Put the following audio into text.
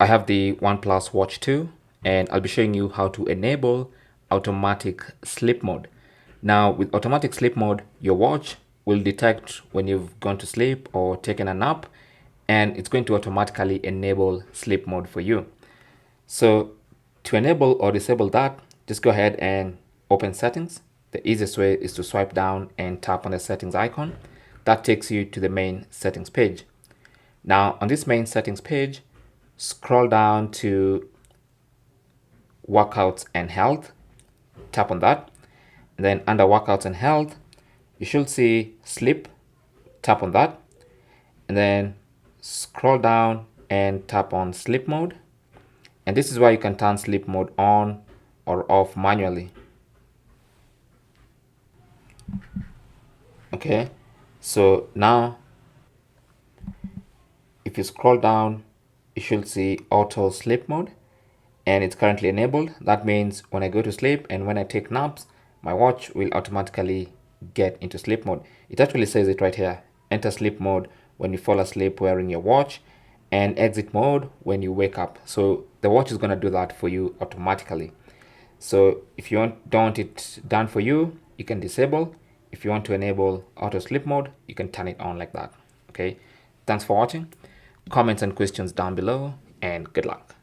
I have the OnePlus Watch 2 and I'll be showing you how to enable automatic sleep mode. Now with automatic sleep mode, your watch will detect when you've gone to sleep or taken a nap, and it's going to automatically enable sleep mode for you. So to enable or disable that, just go ahead and open settings. The easiest way is to swipe down and tap on the settings icon. That takes you to the main settings page. Now on this main settings page, scroll down to workouts and health, tap on that, and then under workouts and health you should see sleep, tap on that, and then scroll down and tap on sleep mode, and this is where you can turn sleep mode on or off manually. Okay, so now if you scroll down you should see auto sleep mode, and it's currently enabled. That means when I go to sleep and when I take naps, my watch will automatically get into sleep mode. It actually says it right here: enter sleep mode when you fall asleep wearing your watch, and exit mode when you wake up. So the watch is going to do that for you automatically. So if you don't want it done for you, you can disable. If you want to enable auto sleep mode, you can turn it on like that. Okay, thanks for watching. Comments and questions down below, and good luck.